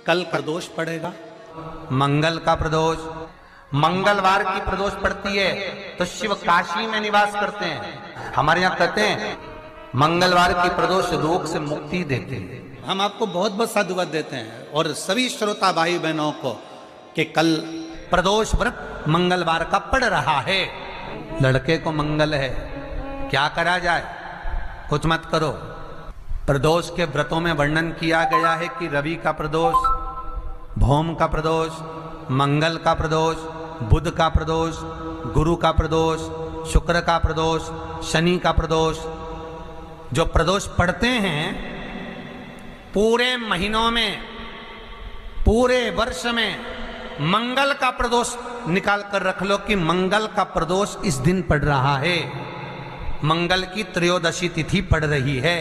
कल प्रदोष पड़ेगा, मंगल का प्रदोष, मंगलवार की प्रदोष पड़ती है तो शिव काशी में निवास करते हैं। हमारे यहाँ कहते हैं मंगलवार की प्रदोष रोग से मुक्ति देते हैं। हम आपको बहुत बहुत साधुवाद देते हैं और सभी श्रोता भाई बहनों को कि कल प्रदोष व्रत मंगलवार का पड़ रहा है। लड़के को मंगल है, क्या करा जाए, कुछ मत करो। प्रदोष के व्रतों में वर्णन किया गया है कि रवि का प्रदोष, भौम का प्रदोष, मंगल का प्रदोष, बुध का प्रदोष, गुरु का प्रदोष, शुक्र का प्रदोष, शनि का प्रदोष। जो प्रदोष पड़ते हैं पूरे महीनों में, पूरे वर्ष में, मंगल का प्रदोष निकाल कर रख लो कि मंगल का प्रदोष इस दिन पड़ रहा है, मंगल की त्रयोदशी तिथि पड़ रही है।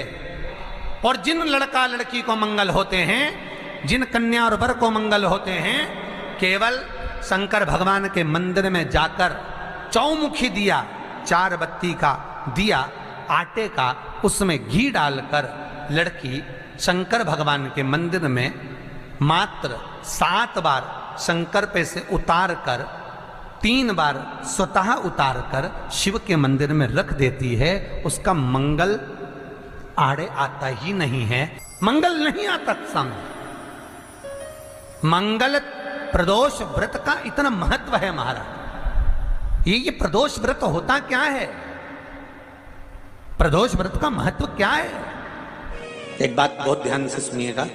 और जिन लड़का लड़की को मंगल होते हैं, जिन कन्या और वर को मंगल होते हैं, केवल शंकर भगवान के मंदिर में जाकर चौमुखी दिया, 4 बत्ती का दिया आटे का, उसमें घी डालकर लड़की शंकर भगवान के मंदिर में मात्र 7 बार शंकर पे से उतार कर 3 बार स्वतः उतार कर शिव के मंदिर में रख देती है। उसका मंगल आड़े आता ही नहीं है, मंगल नहीं आता सामने। मंगल प्रदोष व्रत का इतना महत्व है महाराज। ये प्रदोष व्रत होता क्या है, प्रदोष व्रत का महत्व क्या है? एक बात बहुत ध्यान से सुनिएगा।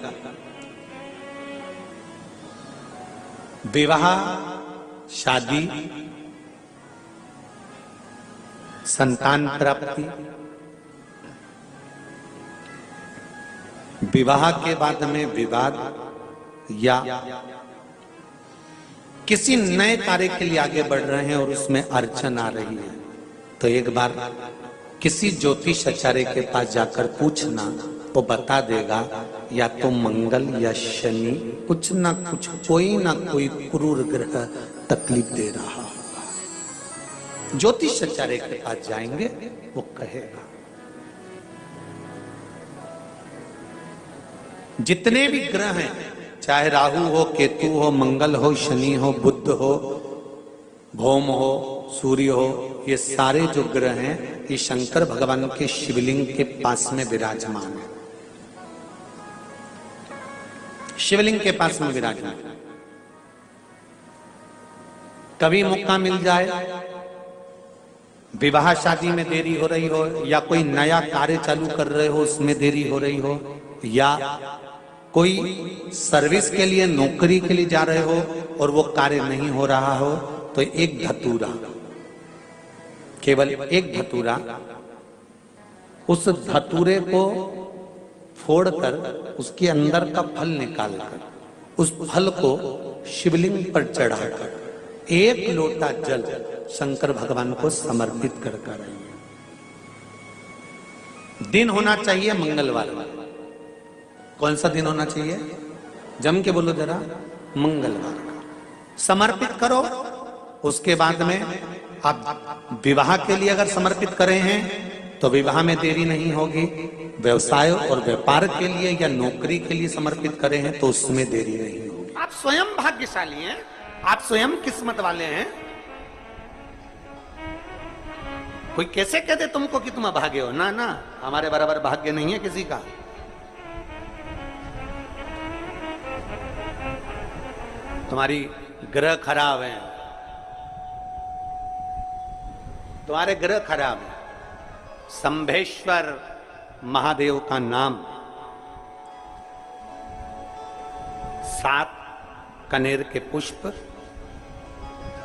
विवाह, शादी, संतान प्राप्ति, विवाह के बाद में विवाद या किसी नए कार्य के लिए आगे बढ़ रहे हैं और उसमें अड़चन आ रही है, तो एक बार किसी ज्योतिष आचार्य के पास जाकर पूछना, वो बता देगा या तो मंगल या शनि कुछ ना कुछ, कोई ना कोई क्रूर ग्रह तकलीफ दे रहा होगा। ज्योतिष आचार्य के पास जाएंगे, वो कहेगा। जितने भी ग्रह हैं, चाहे राहु हो, केतु हो, मंगल हो, शनि हो, बुध हो, भौम हो, सूर्य हो, ये सारे जो ग्रह हैं ये शंकर भगवान के शिवलिंग के पास में विराजमान है, शिवलिंग के पास में विराजमान। कभी मौका मिल जाए, विवाह शादी में देरी हो रही हो, या कोई नया कार्य चालू कर रहे हो उसमें देरी हो रही हो, या कोई सर्विस के लिए, नौकरी के लिए जा रहे हो और वो कार्य नहीं हो रहा हो, तो एक धतूरा, केवल एक धतूरा, उस धतूरे को फोड़कर उसके अंदर का फल निकालकर उस फल को शिवलिंग पर चढ़ाकर 1 लोटा जल शंकर भगवान को समर्पित कर आइए। दिन होना चाहिए मंगलवार। कौन सा दिन होना चाहिए? जम के बोलो जरा, मंगलवार का समर्पित करो। उसके बाद में आप विवाह के लिए अगर समर्पित करें हैं तो विवाह में देरी नहीं होगी। व्यवसाय और व्यापार के लिए या नौकरी के लिए समर्पित करें हैं तो उसमें देरी नहीं होगी। आप स्वयं भाग्यशाली हैं, आप स्वयं किस्मत वाले हैं। कोई कैसे कहते तुमको कि तुम अभागे हो? ना ना, हमारे बराबर भाग्य नहीं है किसी का। तुम्हारी ग्रह खराब है, तुम्हारे ग्रह खराब है। संभेश्वर महादेव का नाम 7 कनेर के पुष्प,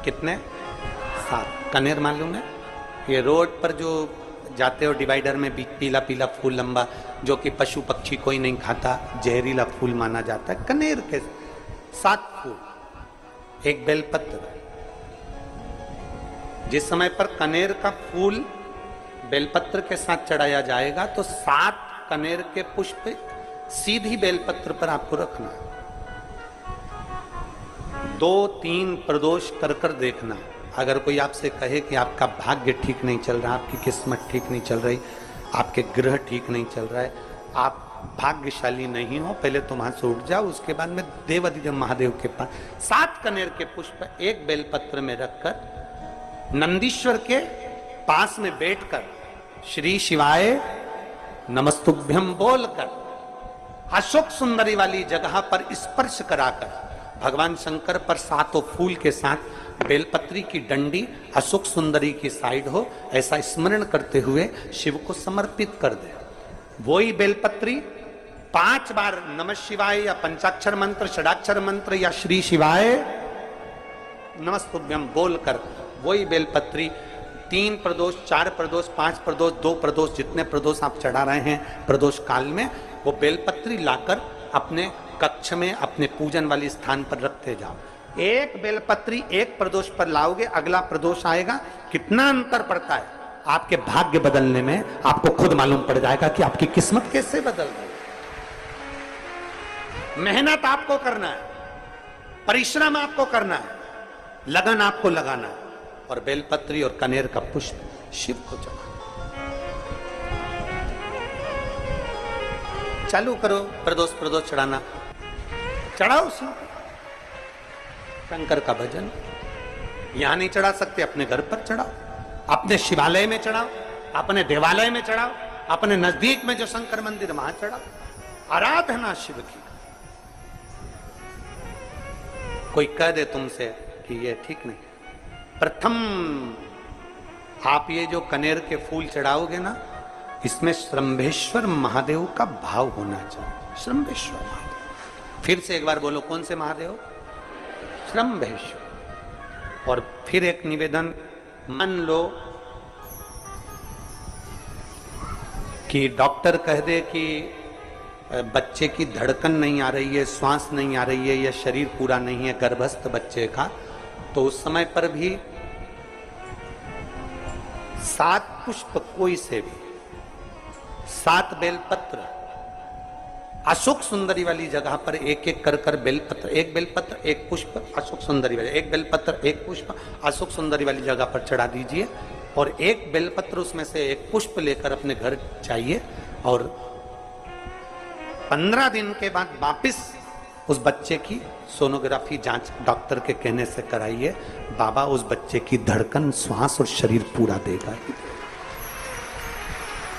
कितने? 7 कनेर मालूम है? ये रोड पर जो जाते हो डिवाइडर में पीला पीला फूल लंबा, जो कि पशु पक्षी कोई नहीं खाता, जहरीला फूल माना जाता है। कनेर के 7 फूल, एक बेलपत्र। जिस समय पर कनेर का फूल बेलपत्र के साथ चढ़ाया जाएगा तो 7 कनेर के पुष्प सीधी बेलपत्र पर आपको रखना। 2-3 प्रदोष कर कर देखना। अगर कोई आपसे कहे कि आपका भाग्य ठीक नहीं चल रहा, आपकी किस्मत ठीक नहीं चल रही, आपके ग्रह ठीक नहीं चल रहा है, आप भाग्यशाली नहीं हो, पहले तुम वहां से उठ जाओ, उसके बाद में देवाधिदेव महादेव के पास 7 कनेर के पुष्प एक बेलपत्र में रखकर नंदीश्वर के पास में बैठकर श्री शिवाय नमस्तुभ्यम बोलकर अशोक सुंदरी वाली जगह पर स्पर्श कराकर भगवान शंकर पर 7 फूल के साथ बेलपत्री की डंडी अशोक सुंदरी की साइड हो, ऐसा स्मरण करते हुए शिव को समर्पित कर दे। वही बेलपत्री 5 बार नमः शिवाय या पंचाक्षर मंत्र, षडाक्षर मंत्र या श्री शिवाय नमस्तुभ्यम बोलकर वही बेलपत्री 3 प्रदोष, 4 प्रदोष, 5 प्रदोष, 2 प्रदोष, जितने प्रदोष आप चढ़ा रहे हैं प्रदोष काल में, वो बेलपत्री लाकर अपने कक्ष में अपने पूजन वाले स्थान पर रखते जाओ। एक बेलपत्री एक प्रदोष पर लाओगे, अगला प्रदोष आएगा, कितना अंतर पड़ता है आपके भाग्य बदलने में, आपको खुद मालूम पड़ जाएगा कि आपकी किस्मत कैसे बदल रही है। मेहनत आपको करना है, परिश्रम आपको करना है, लगन आपको लगाना है, और बेलपत्री और कनेर का पुष्प शिव को चढ़ाना। चालू करो प्रदोष प्रदोष चढ़ाना, चढ़ाओ शिव को। शंकर का भजन यहां नहीं चढ़ा सकते, अपने घर पर चढ़ाओ, अपने शिवालय में चढ़ाओ, अपने देवालय में चढ़ाओ, अपने नजदीक में जो शंकर मंदिर वहां चढ़ाओ। आराधना शिव की। कोई कह दे तुमसे कि ये ठीक नहीं, प्रथम आप ये जो कनेर के फूल चढ़ाओगे ना, इसमें श्रंभेश्वर महादेव का भाव होना चाहिए। श्रंभेश्वर महादेव, फिर से एक बार बोलो, कौन से महादेव? श्रंभेश्वर। और फिर एक निवेदन, मान लो कि डॉक्टर कह दे कि बच्चे की धड़कन नहीं आ रही है, श्वास नहीं आ रही है, या शरीर पूरा नहीं है गर्भस्थ बच्चे का, तो उस समय पर भी 7 पुष्प कोई से भी, 7 बेलपत्र अशोक सुंदरी वाली जगह पर एक एक कर कर बेलपत्र, एक बेलपत्र एक पुष्प अशोक सुंदरी वाली, एक बेलपत्र एक पुष्प अशोक सुंदरी वाली जगह पर चढ़ा दीजिए, और एक बेलपत्र उसमें से एक पुष्प लेकर अपने घर जाइए, और 15 दिन के बाद वापिस उस बच्चे की सोनोग्राफी जांच डॉक्टर के कहने से कराइए। बाबा उस बच्चे की धड़कन, श्वास और शरीर पूरा देगा।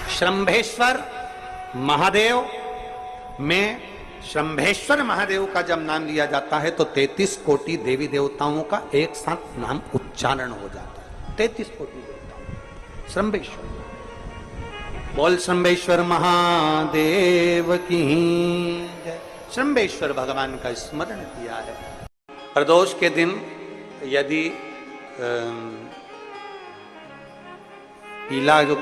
श्रंभेश्वर महादेव में श्रंभेश्वर महादेव का जब नाम लिया जाता है तो 33 कोटि देवी देवताओं का एक साथ नाम उच्चारण हो जाता है। 33 कोटि देवताओं। श्रंभेश्वर, बोल श्रंभेश्वर महादेव की जय। श्रंभेश्वर भगवान का स्मरण किया है। प्रदोष के दिन यदि पीला जो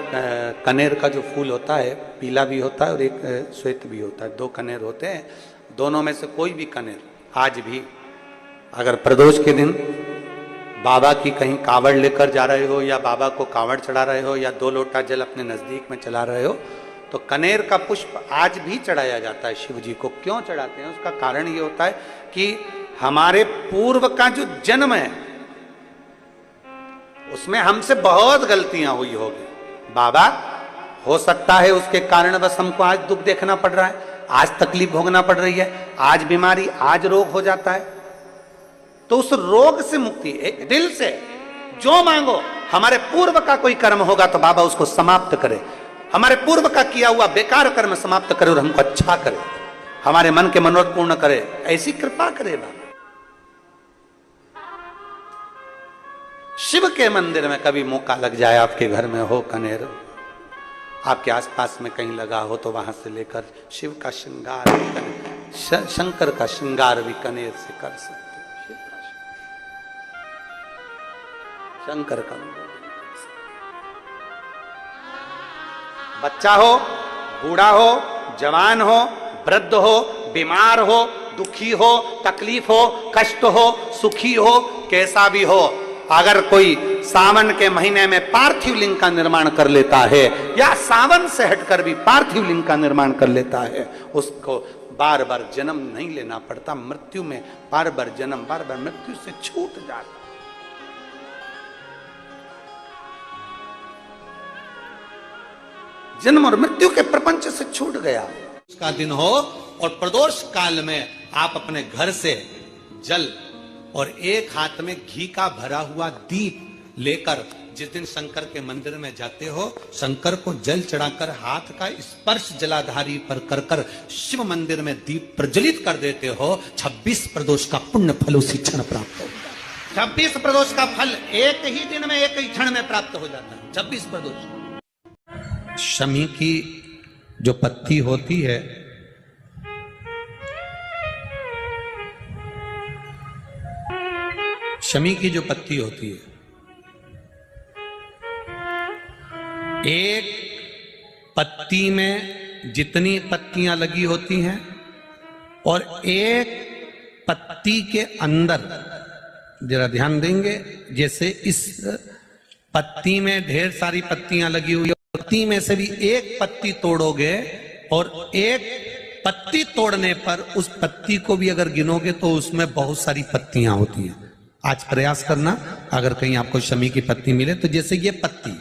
कनेर का जो फूल होता है, पीला भी होता है और एक श्वेत भी होता है, 2 कनेर होते हैं, दोनों में से कोई भी कनेर आज भी अगर प्रदोष के दिन बाबा की कहीं कावड़ लेकर जा रहे हो, या बाबा को कावड़ चढ़ा रहे हो, या 2 लोटा जल अपने नजदीक में चला रहे हो, तो कनेर का पुष्प आज भी चढ़ाया जाता है शिव जी को। क्यों चढ़ाते हैं? उसका कारण ये होता है कि हमारे पूर्व का जो जन्म है उसमें हमसे बहुत गलतियां हुई होगी। बाबा, हो सकता है उसके कारण बस हमको आज दुख देखना पड़ रहा है, आज तकलीफ भोगना पड़ रही है, आज बीमारी, आज रोग हो जाता है। तो उस रोग से मुक्ति एक दिल से जो मांगो, हमारे पूर्व का कोई कर्म होगा तो बाबा उसको समाप्त करे, हमारे पूर्व का किया हुआ बेकार कर्म समाप्त करे और हमको अच्छा करे, हमारे मन के मनोरथ पूर्ण करे, ऐसी कृपा करे बाबा। शिव के मंदिर में कभी मौका लग जाए, आपके घर में हो कनेर, आपके आसपास में कहीं लगा हो, तो वहां से लेकर शिव का श्रृंगार, शंकर का श्रृंगार भी कनेर से कर सकते हैं। शिव का शंकर का बच्चा हो, बूढ़ा हो, जवान हो, वृद्ध हो, बीमार हो, दुखी हो, तकलीफ हो, कष्ट हो, सुखी हो, कैसा भी हो, अगर कोई सावन के महीने में पार्थिव लिंग का निर्माण कर लेता है, या सावन से हटकर भी पार्थिव लिंग का निर्माण कर लेता है, उसको बार बार जन्म नहीं लेना पड़ता। मृत्यु में बार बार जन्म, बार बार मृत्यु से छूट जाता। जन्म और मृत्यु के प्रपंच से छूट गया। का दिन हो और प्रदोष काल में आप अपने घर से जल और एक हाथ में घी का भरा हुआ दीप लेकर जिस दिन शंकर के मंदिर में जाते हो, शंकर को जल चढ़ाकर हाथ का स्पर्श जलाधारी पर कर कर शिव मंदिर में दीप प्रज्वलित कर देते हो, 26 प्रदोष का पुण्य फल उसी क्षण प्राप्त हो। 26 प्रदोष का फल एक ही दिन में, एक ही क्षण में प्राप्त हो जाता है। 26 प्रदोष। शमी की जो पत्ती होती है, शमी की जो पत्ती होती है, एक पत्ती में जितनी पत्तियां लगी होती हैं और एक पत्ती के अंदर, जरा ध्यान देंगे, जैसे इस पत्ती में ढेर सारी पत्तियां लगी हुई है, पत्ती में से भी एक पत्ती तोड़ोगे और एक पत्ती तोड़ने पर उस पत्ती को भी अगर गिनोगे तो उसमें बहुत सारी पत्तियां होती हैं। आज प्रयास करना, अगर कहीं आपको शमी की पत्ती मिले तो जैसे ये पत्ती,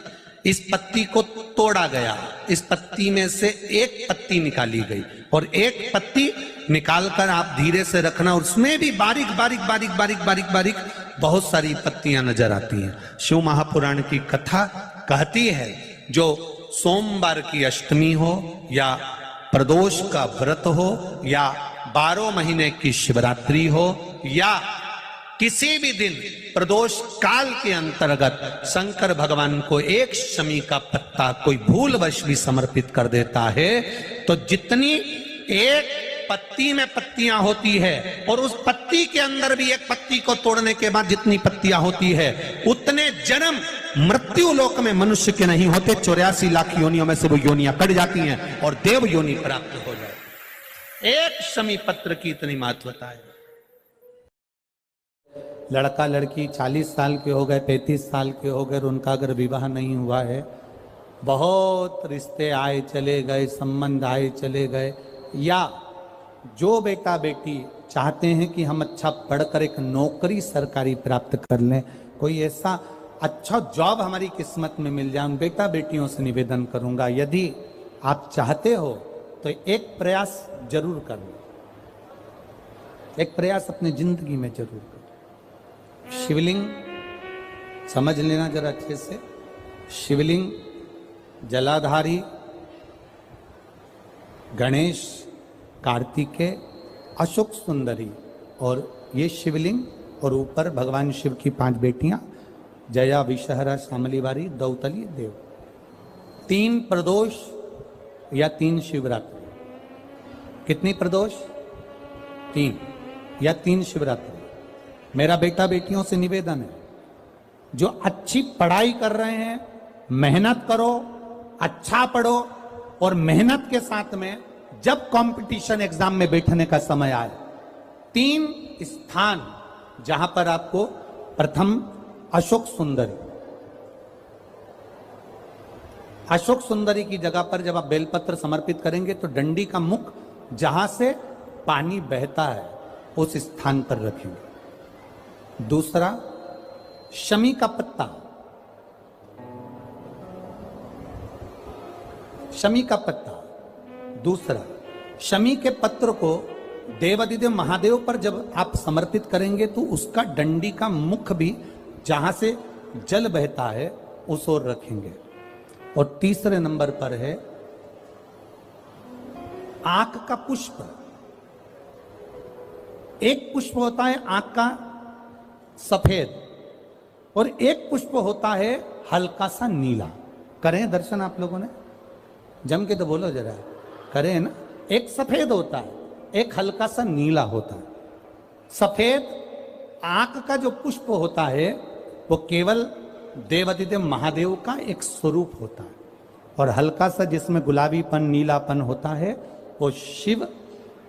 इस पत्ती को तोड़ा गया, इस पत्ती में से एक पत्ती निकाली गई और एक पत्ती निकालकर आप धीरे से रखना, उसमें भी बारीक बारीक बारीक बारीक बारीक बारीक बहुत सारी पत्तियां नजर आती हैं। शिव महापुराण की कथा कहती है, जो सोमवार की अष्टमी हो या प्रदोष का व्रत हो या 12 महीने की शिवरात्रि हो या किसी भी दिन प्रदोष काल के अंतर्गत शंकर भगवान को एक शमी का पत्ता कोई भूलवश भी समर्पित कर देता है, तो जितनी एक पत्ती में पत्तियां होती है और उस पत्ती के अंदर भी एक पत्ती को तोड़ने के बाद जितनी पत्तियां होती है, उतने जन्म मृत्यु लोक में मनुष्य के नहीं होते। 84 लाख योनियों में से वो योनियां कट जाती हैं और देव योनि प्राप्त हो जाए। एक शमी पत्र की इतनी महत्वता है। लड़का लड़की 40 साल के हो गए, 35 साल के हो गए और उनका अगर विवाह नहीं हुआ है, बहुत रिश्ते आए चले गए, संबंध आए चले गए, या जो बेटा बेटी चाहते हैं कि हम अच्छा पढ़कर एक नौकरी सरकारी प्राप्त कर लें, कोई ऐसा अच्छा जॉब हमारी किस्मत में मिल जाए, उन बेटा बेटियों से निवेदन करूंगा, यदि आप चाहते हो तो एक प्रयास जरूर करना, एक प्रयास अपनी जिंदगी में जरूर करना। शिवलिंग समझ लेना जरा अच्छे से, शिवलिंग जलाधारी गणेश, कार्तिकेय, अशोक सुंदरी, और ये शिवलिंग और ऊपर भगवान शिव की 5 बेटियां, जया, विषहरा, शामलीवारी, दौतली, देव। 3 प्रदोष या 3 शिवरात्रि। कितनी प्रदोष? 3 या 3 शिवरात्रि। मेरा बेटा बेटियों से निवेदन है, जो अच्छी पढ़ाई कर रहे हैं, मेहनत करो, अच्छा पढ़ो, और मेहनत के साथ में जब कंपटीशन एग्जाम में बैठने का समय आए, 3 स्थान जहां पर आपको, प्रथम अशोक सुंदरी, अशोक सुंदरी की जगह पर जब आप बेलपत्र समर्पित करेंगे तो डंडी का मुख जहां से पानी बहता है उस स्थान पर रखेंगे। दूसरा, शमी का पत्ता, शमी का पत्ता। दूसरा, शमी के पत्र को देवादिदेव महादेव पर जब आप समर्पित करेंगे तो उसका डंडी का मुख भी जहां से जल बहता है उस ओर रखेंगे। और तीसरे नंबर पर है आंख का पुष्प। एक पुष्प होता है आंख का सफेद और एक पुष्प होता है हल्का सा नीला। करें दर्शन आप लोगों ने? जम के तो बोलो जरा, करें ना? एक सफेद होता है, एक हल्का सा नीला होता है। सफेद आंख का जो पुष्प होता है वो केवल देवादिदेव महादेव का एक स्वरूप होता है, और हल्का सा जिसमें गुलाबीपन, नीलापन होता है वो शिव,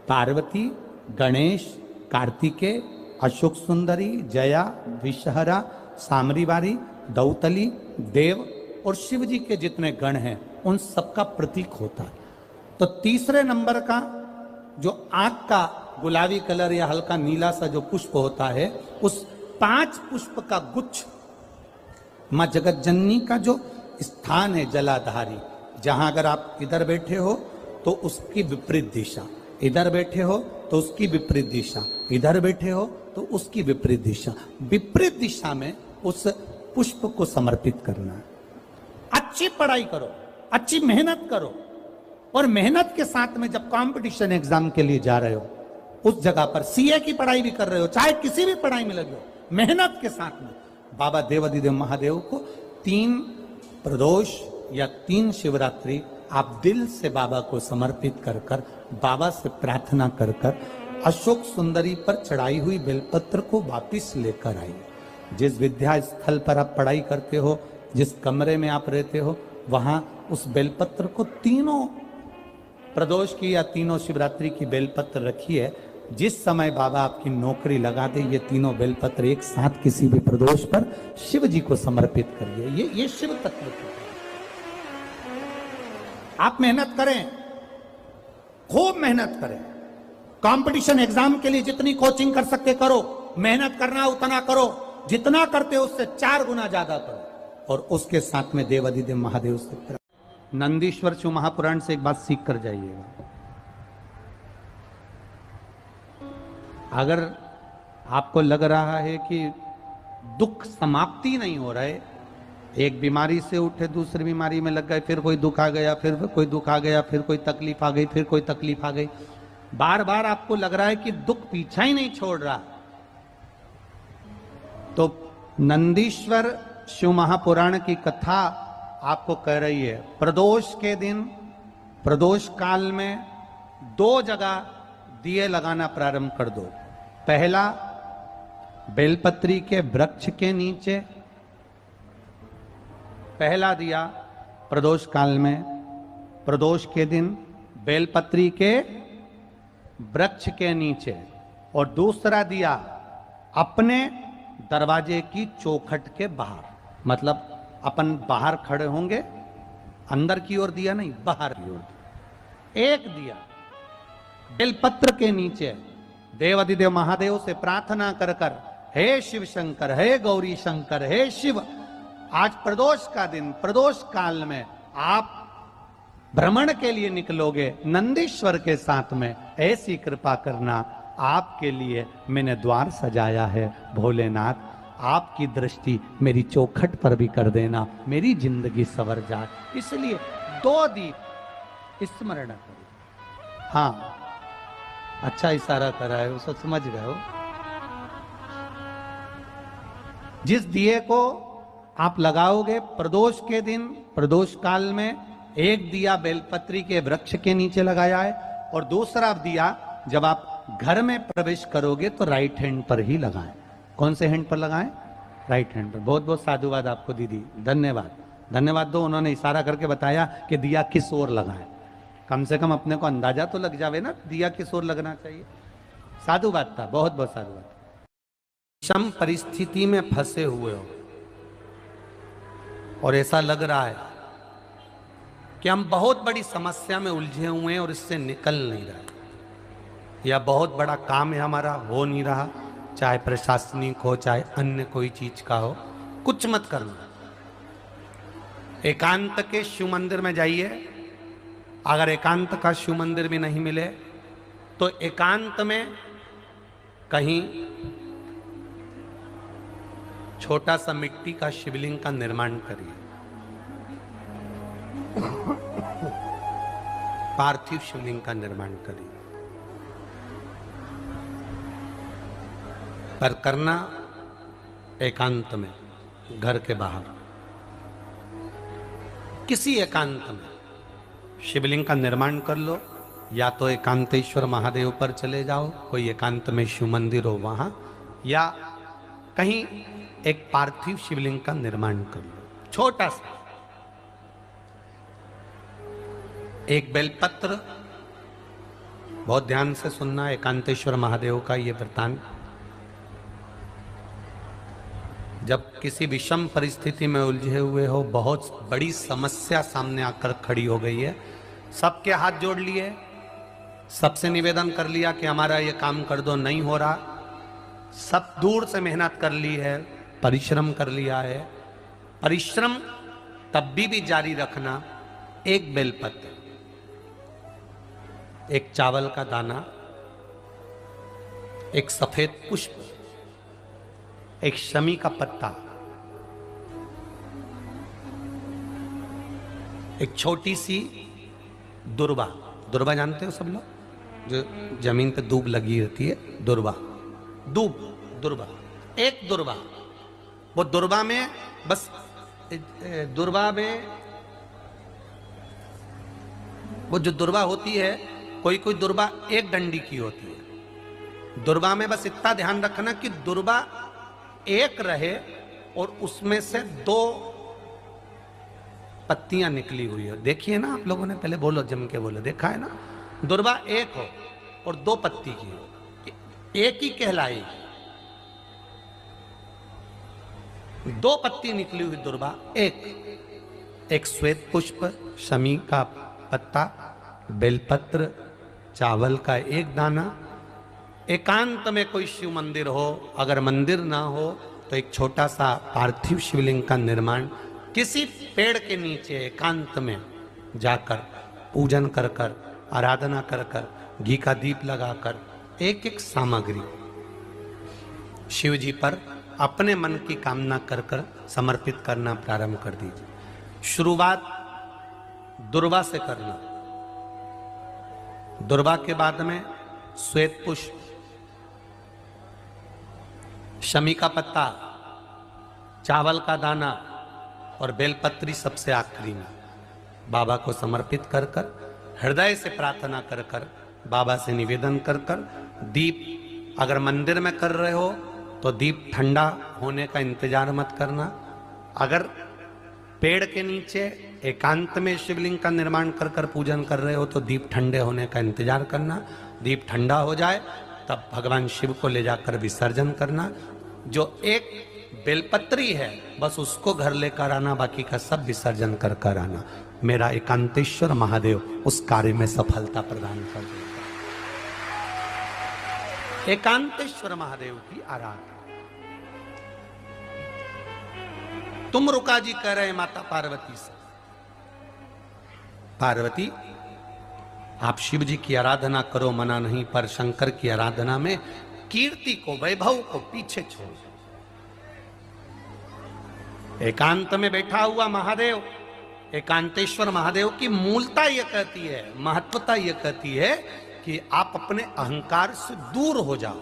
पार्वती, गणेश, कार्तिकेय, अशोक सुंदरी, जया, विषहरा, सामरीवारी, दौतली, देव और शिव जी के जितने गण हैं उन सबका प्रतीक होता है। तो तीसरे नंबर का जो आंख का गुलाबी कलर या हल्का नीला सा जो पुष्प होता है, उस 5 पुष्प का गुच्छ मां जगत जननी का जो स्थान है जलाधारी, जहां अगर आप इधर बैठे हो तो उसकी विपरीत दिशा, इधर बैठे हो तो उसकी विपरीत दिशा, इधर बैठे हो तो उसकी विपरीत दिशा, विपरीत दिशा में उस पुष्प को समर्पित करना। अच्छी पढ़ाई करो, अच्छी मेहनत करो, और मेहनत के साथ में जब कंपटीशन एग्जाम के लिए जा रहे हो, उस जगह पर सीए की पढ़ाई भी कर रहे हो, चाहे किसी भी पढ़ाई में लगे हो, मेहनत के साथ में बाबा देवादिदेव महादेव को 3 प्रदोष या 3 शिवरात्रि आप दिल से बाबा को समर्पित कर कर, बाबा से प्रार्थना कर कर, अशोक सुंदरी पर चढ़ाई हुई बेलपत्र को वापिस लेकर आइए। जिस विद्या स्थल पर आप पढ़ाई करते हो, जिस कमरे में आप रहते हो, वहां उस बेलपत्र को 3 प्रदोष की या 3 शिवरात्रि की बेलपत्र रखिए। जिस समय बाबा आपकी नौकरी लगा दे, ये 3 बेलपत्र एक साथ किसी भी प्रदोष पर शिव जी को समर्पित करिए। ये शिव तत्व है। आप मेहनत करें, खूब मेहनत करें, कंपटीशन एग्जाम के लिए जितनी कोचिंग कर सकते करो, मेहनत करना उतना करो, जितना करते हो उससे 4 गुना ज्यादा करो, और उसके साथ में देवादिदेव महादेव से नंदीश्वर शिव महापुराण से एक बात सीख कर जाइएगा। अगर आपको लग रहा है कि दुख समाप्ति नहीं हो रहा है, एक बीमारी से उठे दूसरी बीमारी में लग गए, फिर कोई दुख आ गया, फिर कोई दुख आ गया, फिर कोई तकलीफ आ गई, फिर कोई तकलीफ आ गई, बार बार आपको लग रहा है कि दुख पीछा ही नहीं छोड़ रहा, तो नंदीश्वर शिव महापुराण की कथा आपको कह रही है, प्रदोष के दिन, प्रदोष काल में 2 जगह दिए लगाना प्रारंभ कर दो। पहला, बेलपत्री के वृक्ष के नीचे पहला दिया प्रदोष काल में, प्रदोष के दिन बेलपत्री के वृक्ष के नीचे, और दूसरा दिया अपने दरवाजे की चौखट के बाहर, मतलब अपन बाहर खड़े होंगे, अंदर की ओर दिया नहीं, बाहर की ओर। एक दिया बेलपत्र के नीचे देवादिदेव महादेव से प्रार्थना कर कर, हे शिव शंकर, हे गौरी शंकर, हे शिव, आज प्रदोष का दिन, प्रदोष काल में आप भ्रमण के लिए निकलोगे नंदीश्वर के साथ में, ऐसी कृपा करना, आपके लिए मैंने द्वार सजाया है भोलेनाथ, आपकी दृष्टि मेरी चौखट पर भी कर देना, मेरी जिंदगी सवर जाए। इसलिए 2 दीप स्मरण करो। हाँ, अच्छा इशारा करा है, उसको समझ गए हो। जिस दिए को आप लगाओगे प्रदोष के दिन, प्रदोष काल में, एक दिया बेलपत्री के वृक्ष के नीचे लगाया है, और दूसरा दिया जब आप घर में प्रवेश करोगे तो राइट हैंड पर ही लगाएं। कौन से हैंड पर लगाएं? राइट हैंड पर। बहुत बहुत साधुवाद आपको दीदी, धन्यवाद, धन्यवाद दो, उन्होंने इशारा करके बताया कि दिया किस ओर लगाएं। कम से कम अपने को अंदाजा तो लग जावे ना, दिया किस ओर लगना चाहिए। साधुवाद था, बहुत बहुत साधुवाद। विषम परिस्थिति में फंसे हुए हो और ऐसा लग रहा है कि हम बहुत बड़ी समस्या में उलझे हुए हैं और इससे निकल नहीं रहे, या बहुत बड़ा काम है हमारा, हो नहीं रहा, चाहे प्रशासनिक हो चाहे अन्य कोई चीज का हो, कुछ मत करना। एकांत के शिव मंदिर में जाइए। अगर एकांत का शिव मंदिर भी नहीं मिले तो एकांत में कहीं छोटा सा मिट्टी का शिवलिंग का निर्माण करिए, पार्थिव शिवलिंग का निर्माण करिए, पर करना एकांत में, घर के बाहर किसी एकांत में शिवलिंग का निर्माण कर लो। या तो एकांतेश्वर महादेव पर चले जाओ, कोई एकांत में शिव मंदिर हो वहां, या कहीं एक पार्थिव शिवलिंग का निर्माण कर लो, छोटा सा। एक बेलपत्र, बहुत ध्यान से सुनना, एकांतेश्वर महादेव का ये वृत्तांत। जब किसी विषम परिस्थिति में उलझे हुए हो, बहुत बड़ी समस्या सामने आकर खड़ी हो गई है, सबके हाथ जोड़ लिए, सबसे निवेदन कर लिया कि हमारा ये काम कर दो, नहीं हो रहा, सब दूर से मेहनत कर ली है, परिश्रम कर लिया है, परिश्रम तब भी जारी रखना। एक बेलपत्र, एक चावल का दाना, एक सफेद पुष्प, एक शमी का पत्ता, एक छोटी सी दुर्वा। दुर्वा जानते हो सब लोग, जो जमीन पे दूब लगी रहती है, दुर्वा, दुर्वा, एक दुर्वा। वो दुर्वा में बस, दुर्वा में वो जो दुर्वा होती है, कोई कोई दुर्वा एक डंडी की होती है। दुर्वा में बस इतना ध्यान रखना कि दुर्वा एक रहे और उसमें से 2 पत्तियां निकली हुई है। देखिए ना आप लोगों ने, पहले बोलो, जम के बोलो, देखा है ना? दुर्वा एक हो और 2 पत्ती की हो, एक ही कहलाएगी। 2 पत्ती निकली हुई दुर्वा, एक श्वेत पुष्प, शमी का पत्ता, बेलपत्र, चावल का एक दाना। एकांत में कोई शिव मंदिर हो, अगर मंदिर ना हो तो एक छोटा सा पार्थिव शिवलिंग का निर्माण किसी पेड़ के नीचे एकांत में जाकर पूजन कर कर, आराधना कर कर, घी का दीप लगाकर एक एक सामग्री शिव जी पर अपने मन की कामना कर कर समर्पित करना प्रारंभ कर दीजिए। शुरुआत दुर्वा से करना। दुर्वा के बाद में श्वेत पुष्प, शमी का पत्ता, चावल का दाना और बेलपत्री सबसे आखिरी में बाबा को समर्पित कर कर, हृदय से प्रार्थना कर कर, बाबा से निवेदन कर कर, दीप अगर मंदिर में कर रहे हो तो दीप ठंडा होने का इंतजार मत करना। अगर पेड़ के नीचे एकांत में शिवलिंग का निर्माण कर कर पूजन कर रहे हो तो दीप ठंडे होने का इंतजार करना। दीप ठंडा हो जाए तब भगवान शिव को ले जाकर विसर्जन करना। जो एक बेलपत्री है बस उसको घर लेकर आना, बाकी का सब विसर्जन कर कर आना। मेरा एकांतेश्वर महादेव उस कार्य में सफलता प्रदान कर देगा। एकांतेश्वर महादेव की आराधना। तुम रुका जी कह रहे माता पार्वती से, पार्वती आप शिव जी की आराधना करो, मना नहीं, पर शंकर की आराधना में कीर्ति को, वैभव को पीछे छोड़। एकांत में बैठा हुआ महादेव, एकांतेश्वर महादेव की मूलता यह कहती है, महत्वता यह कहती है कि आप अपने अहंकार से दूर हो जाओ।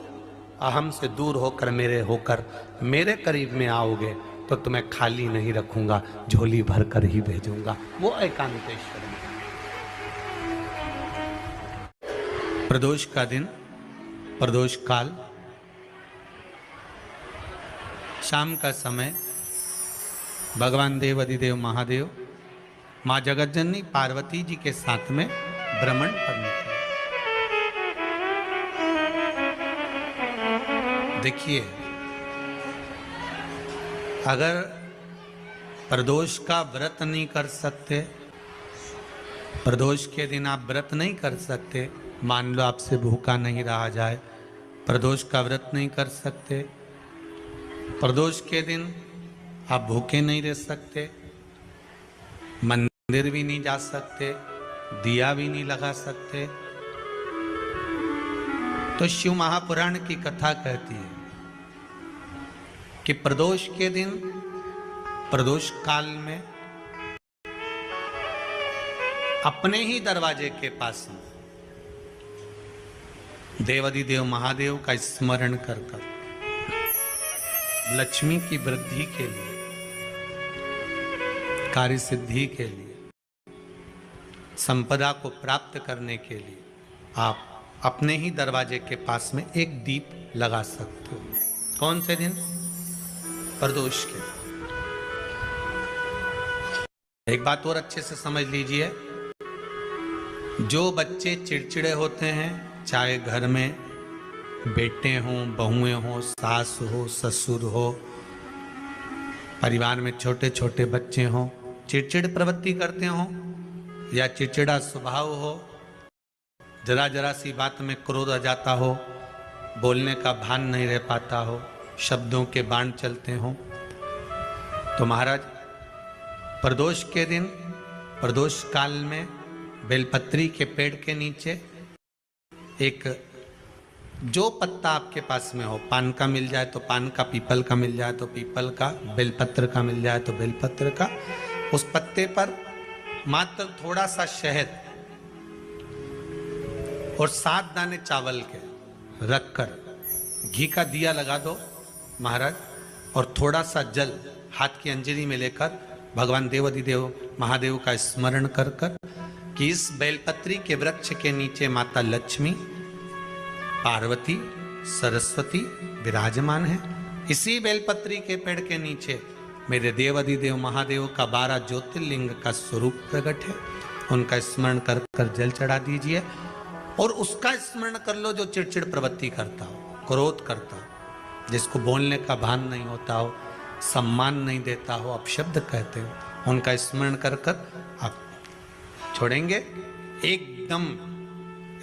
अहम से दूर होकर मेरे करीब में आओगे तो तुम्हें खाली नहीं रखूंगा, झोली भर कर ही भेजूंगा। वो एकांतेश्वर। प्रदोष का दिन, प्रदोष काल, शाम का समय, भगवान देव अधिदेव महादेव मां जगतजननी पार्वती जी के साथ में भ्रमण पर निकले। देखिए, अगर प्रदोष का व्रत नहीं कर सकते, प्रदोष के दिन आप व्रत नहीं कर सकते, मान लो आपसे भूखा नहीं रहा जाए, प्रदोष का व्रत नहीं कर सकते, प्रदोष के दिन आप भूखे नहीं रह सकते, मंदिर भी नहीं जा सकते, दिया भी नहीं लगा सकते, तो शिव महापुराण की कथा कहती है कि प्रदोष के दिन, प्रदोष काल में अपने ही दरवाजे के पास देवाधिदेव महादेव का स्मरण कर कर लक्ष्मी की वृद्धि के लिए, कार्य सिद्धि के लिए, संपदा को प्राप्त करने के लिए आप अपने ही दरवाजे के पास में एक दीप लगा सकते हो। कौन से दिन? प्रदोष के। एक बात और अच्छे से समझ लीजिए, जो बच्चे चिड़चिड़े होते हैं, चाहे घर में बेटे हों, बहुएं हों, सास हो, ससुर हो, परिवार में छोटे छोटे बच्चे हों, चिड़चिड़ प्रवृत्ति करते हों या चिड़चिड़ा स्वभाव हो, जरा जरा सी बात में क्रोध आ जाता हो, बोलने का भान नहीं रह पाता हो, शब्दों के बाण चलते हों, तो महाराज प्रदोष के दिन, प्रदोष काल में बेलपत्री के पेड़ के नीचे एक जो पत्ता आपके पास में हो, पान का मिल जाए तो पान का, पीपल का मिल जाए तो पीपल का, बेलपत्र का मिल जाए तो बेलपत्र का, उस पत्ते पर मात्र थोड़ा सा शहद और 7 दाने चावल के रखकर घी का दिया लगा दो महाराज, और थोड़ा सा जल हाथ की अंजलि में लेकर भगवान देवाधिदेव महादेव का स्मरण कर कर कि इस बेलपत्री के वृक्ष के नीचे माता लक्ष्मी, पार्वती, सरस्वती विराजमान है। इसी बेलपत्री के पेड़ के नीचे मेरे देवाधिदेव महादेव का 12 ज्योतिर्लिंग का स्वरूप प्रकट है। उनका स्मरण कर कर जल चढ़ा दीजिए और उसका स्मरण कर लो जो चिड़चिड़ प्रवृत्ति करता हो, क्रोध करता हो, जिसको बोलने का भान नहीं होता हो, सम्मान नहीं देता हो, अपशब्द कहते हो, उनका स्मरण कर कर आप छोड़ेंगे। एकदम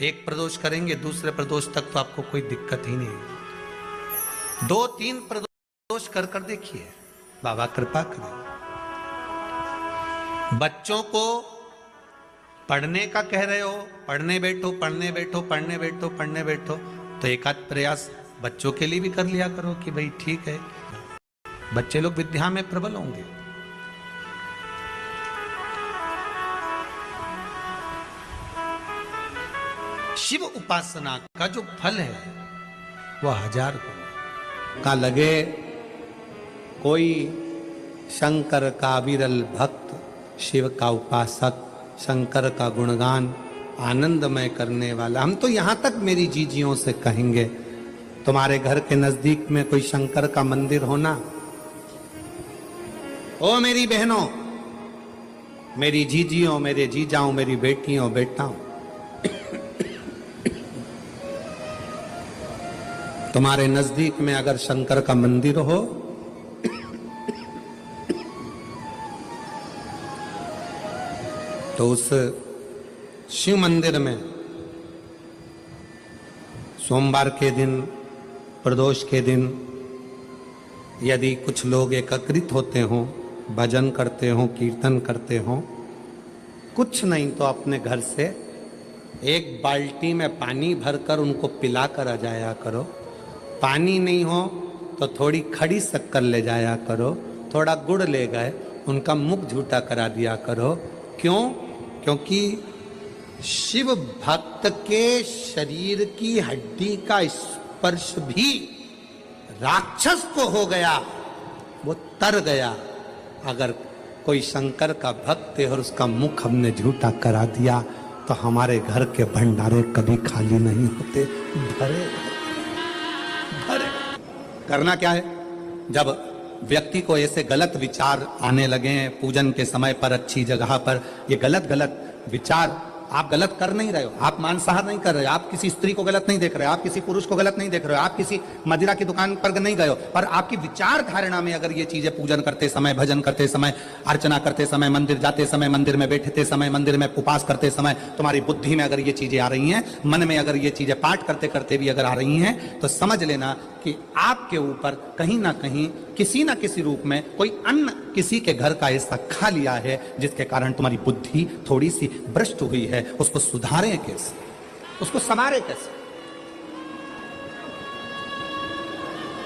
एक प्रदोष करेंगे, दूसरे प्रदोष तक तो आपको कोई दिक्कत ही नहीं। 2-3 प्रदोष कर कर देखिए, बाबा कृपा करें। बच्चों को पढ़ने का कह रहे हो, पढ़ने बैठो, पढ़ने बैठो, पढ़ने बैठो, पढ़ने बैठो, तो एक आध प्रयास बच्चों के लिए भी कर लिया करो कि भाई ठीक है, बच्चे लोग विद्या में प्रबल होंगे। शिव उपासना का जो फल है वह 1000 गुना का लगे। कोई शंकर का विरल भक्त, शिव का उपासक, शंकर का गुणगान आनंदमय करने वाला। हम तो यहां तक मेरी जीजियों से कहेंगे, तुम्हारे घर के नजदीक में कोई शंकर का मंदिर होना, ओ मेरी बहनों, मेरी जीजियों, मेरे जीजाओं, मेरी बेटियों, बेटाओं, तुम्हारे नजदीक में अगर शंकर का मंदिर हो तो उस शिव मंदिर में सोमवार के दिन, प्रदोष के दिन यदि कुछ लोग एकत्रित होते हों, भजन करते हों, कीर्तन करते हों, कुछ नहीं तो अपने घर से एक बाल्टी में पानी भरकर उनको पिला कर आ जाया करो। पानी नहीं हो तो थोड़ी खड़ी शक्कर ले जाया करो, थोड़ा गुड़ ले गए, उनका मुख झूठा करा दिया करो। क्यों? क्योंकि शिव भक्त के शरीर की हड्डी का स्पर्श भी राक्षस को हो गया, वो तर गया। अगर कोई शंकर का भक्त है और उसका मुख हमने झूठा करा दिया तो हमारे घर के भंडारे कभी खाली नहीं होते, भरे भरे। करना क्या है? जब व्यक्ति को ऐसे गलत विचार आने लगे हैं पूजन के समय पर, अच्छी जगह पर, ये गलत गलत विचार, आप गलत कर नहीं रहे हो, आप मांसाहार नहीं कर रहे हो, आप किसी स्त्री को गलत नहीं देख रहे हो, आप किसी पुरुष को गलत नहीं देख रहे हो, आप किसी मदिरा की दुकान पर नहीं गए हो, पर आपकी विचार धारणा में अगर ये चीजें पूजन करते समय, भजन करते समय, अर्चना करते समय, मंदिर जाते समय, मंदिर में बैठते समय, मंदिर में उपास करते समय तुम्हारी बुद्धि में अगर ये चीजें आ रही हैं, मन में अगर ये चीजें पाठ करते करते भी अगर आ रही हैं, तो समझ लेना कि आपके ऊपर कहीं ना कहीं किसी ना किसी रूप में कोई अन्न किसी के घर का ऐसा खा लिया है जिसके कारण तुम्हारी बुद्धि थोड़ी सी भ्रष्ट हुई है। उसको सुधारें कैसे, उसको संवारें कैसे?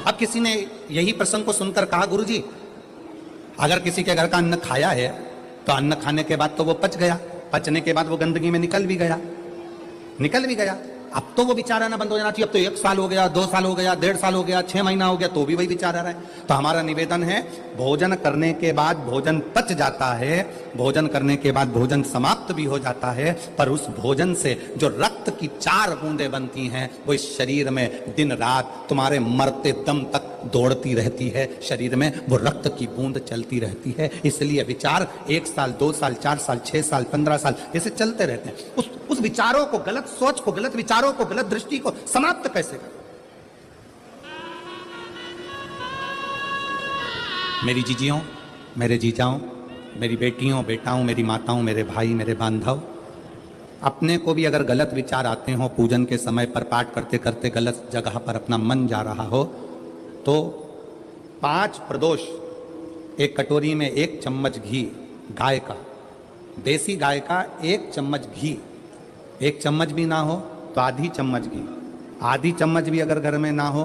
अब किसी ने यही प्रसंग को सुनकर कहा, गुरुजी अगर किसी के घर का अन्न खाया है तो अन्न खाने के बाद तो वो पच गया, पचने के बाद वो गंदगी में निकल भी गया। अब तो वो विचार आना बंद हो जाना चाहिए। अब तो 1 साल हो गया, 2 साल हो गया, 1.5 साल हो गया, 6 महीना हो गया, तो भी वही विचार आ रहा है। तो हमारा निवेदन है, भोजन करने के बाद भोजन पच जाता है, भोजन करने के बाद भोजन समाप्त भी हो जाता है, पर उस भोजन से जो रक्त की 4 बूंदें बनती हैं वो इस शरीर में दिन रात तुम्हारे मरते दम तक दौड़ती रहती है, शरीर में वो रक्त की बूंद चलती रहती है। इसलिए विचार 1 साल, 2 साल, 4 साल, 6 साल, 15 साल ऐसे चलते रहते हैं। उस विचारों को, गलत सोच को, गलत विचारों को, गलत दृष्टि को समाप्त कैसे करें? मेरी जीजियों, मेरे जीजाओं, मेरी बेटियों, बेटाओं, मेरी माताओं, मेरे भाई, मेरे बांधव, अपने को भी अगर गलत विचार आते हो, पूजन के समय पर पाठ करते करते गलत जगह पर अपना मन जा रहा हो, तो 5 प्रदोष एक कटोरी में 1 चम्मच घी, गाय का, देसी गाय का 1 चम्मच घी, 1 चम्मच भी ना हो तो आधी चम्मच घी, आधी चम्मच भी अगर घर में ना हो